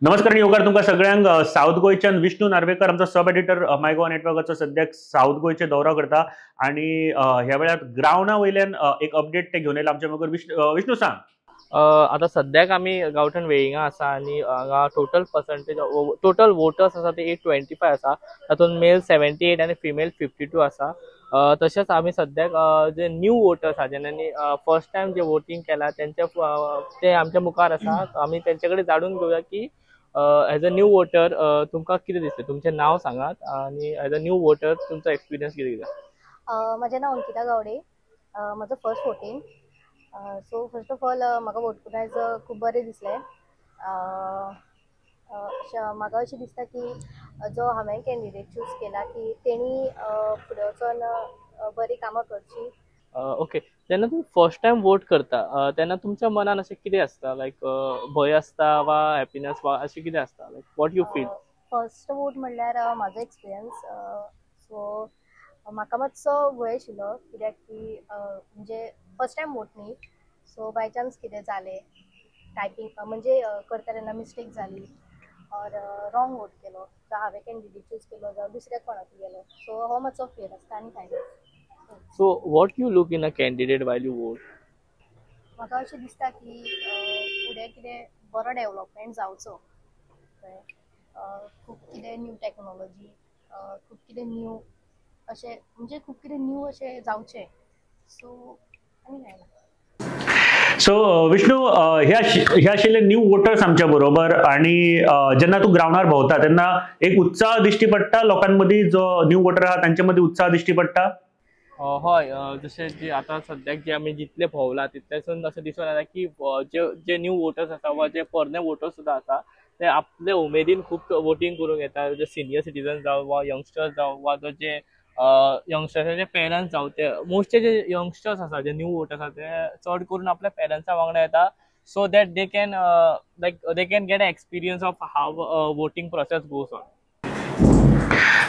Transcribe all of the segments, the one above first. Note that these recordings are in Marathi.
नमस्कार आणि योगार तुमकां सगळ्यांक साऊथ गोयच्यान विष्णू नार्वेकर आमचो सब एडिटर माय गोवा नेटवर्काचो सद्याक साऊथ गोयचे दौरो करता आणि ह्या वेळार ग्रावंडा वयल्यान एक अपडेट ते घेवन येयला आमच्या बरोबर विष्णू सांग. आता सद्याक आमी गांवठण वेळिंगा आसा आणि हांगा टोटल पर्संटेज टोटल वोटर्स आसा ते 825 आसा. तातूंत मेल 78 आणि फिमेल 52 आसा. तशेंच आमी सद्याक जे न्यू वोटर्स आहा जेन्ना फर्स्ट टाइम जे वोटिंग केला ते आमच्या मुखार आसा. आमी तेंचे कडेन जाणून घेवया की एज अ न्यू वोटर तुमकां कितें दिसलें, तुमचें नांव सांगात आणि एज अ न्यू वोटर तुमचो एक्सपिरियन्स कितें कितें. म्हजें नांव अंकिता गावडे. म्हजो first voting. So first of all म्हाका वोट करून आयज खूब बरें दिसलें. म्हाका अशें दिसता की जो हांवें कॅन्डिडेट चूज केला की तेणी फुडें वचून बरीं कामां करची. ओके, जेन्ना तुम्ही फर्स्ट टाइम वोट करता तेन्ना तुमच्या मनान अशें कितें आसता, लायक भंय आसता वा हॅपीनेस वा अशें कितें आसता, लायक what you feel. First vote म्हणल्यार म्हाजो एक्सपिरियन्स. सो म्हाका मातसो भंय आशिल्लो कित्याक की म्हणजे फर्स्ट टाइम वोट न्ही. सो बाय चान्स कितें जालें टायपींग म्हणजे करता तेन्ना मिस्टेक जाली ऑर रॉंग वोट केलो जावं हांवें कॅन्डिडेट चूज केलो जावं दुसऱ्याक कोणाक गेलो. सो हो मातसो फेर आसता आनी कांय ना. So what you look in a candidate while you vote. म्हाका अशें दिसता की फुडें कितें बरो डेवलपमेंट जावचो. खूब कितें न्यू टॅक्नोलॉजी, खूब कितें न्यू अशें म्हणजे खूब कितें न्यू अशें जावचें. सो आनी कांय ना. सो विष्णू हे आशिल्ले न्यू वोटर्स आमच्या बरोबर आणि जेन्ना तूं ग्रावंडार भोंवता तेन्ना एक उत्साह दिश्टी पडटा लोकांमदीं, जो न्यू वोटर आहा तांचे मदीं उत्साह दिश्टी पडटा. हय, जशें जे आतां सद्याक जे आमी जितले भोंवला तितलेसून अशें दिसून येता की जे न्यू वोटर्स आसा वा जे पोरणे वोटर्स सुद्दां आसा ते आपले उमेदीन खूब वोटींग करूंक येता. जे सिनियर सिटीजन जावं वा यंगस्टर्स जावं वा जे यंगस्टर्साचे पेरंट्स जावं ते मोस्टली जे यंगस्टर्स आसा जे न्यू वोटर्स आसा ते चड करून आपल्या पेरंट्सा वांगडा येता. So that they can get a experience of how voting process goes on.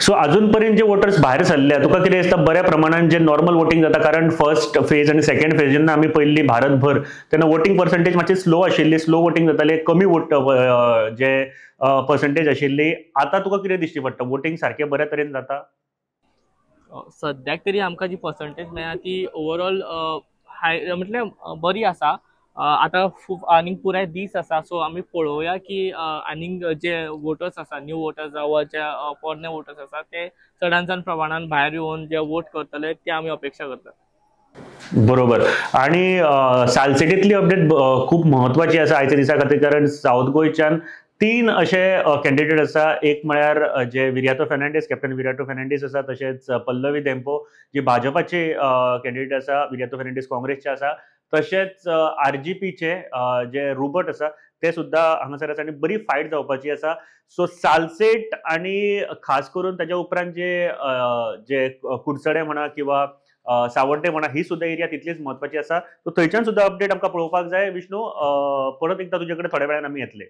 So अजून पर्यंत जे वोटर्स भायर सरले तुका कितें दिसता बऱ्या प्रमाणात जे नॉर्मल वोटिंग जाता, कारण फर्स्ट फेज आणि सेकंड फेज जेन्ना आमी पळयल्ली भारतभर तेन्ना वोटिंग पर्संटेज मातशी स्लो आशिल्ली, स्लो वोटिंग जातालें, कमी वोट जे पर्संटेज आशिल्ली. आतां तुका कितें दिश्टी पडटा, वोटिंग सारकें बऱ्या तरेन जाता. सद्याक तरी आमकां जी पर्संटेज मेळ्ळा ती ओवरऑल हाय म्हटल्यार बरी आसा. आतां खूब आनीक पुराय दीस आसा. सो आमी पळोवया की आनीक जे वोटर्स आसा, न्यू वोटर्स वा जे पोरणे वोटर्स आसा ते चडांत चड प्रमाणान भायर येवन जे वोट करतले ते आमी अपेक्षा करता. बरोबर. आणि सालसेटीतली अपडेट खूप महत्वाची आसा आयच्या दिसा खातीर, कारण साऊथ गोयच्यान 3 असे कॅन्डिडेट आसा. एक म्हळ्यार जे विर्यातो फेर्नांडीस, कॅप्टन विर्यातो फेर्नांडीस आसा, तशेंच पल्लवी धेंपो जी भाजपाचे कॅन्डिडेट आसा, विर्यातो फेर्नांडीस काँग्रेसचे आसा, तशेंच आरजीपीचे जे रुबर्ट आसा ते सुद्धा हांगासर आसा आणि बरी फायट जावपाची आसा. सो सालसेट आणि खास करून ताच्या उपरांत जे कुडचडे म्हणा किंवा सावड्डे म्हणा ही सुद्धा एरिया तितलीच महत्वाची आसा. सो थंयच्यान सुद्धा अपडेट आमकां पळोवपाक जाय. विष्णू, परत एकदा तुजे कडेन थोड्या वेळान आमी येतले.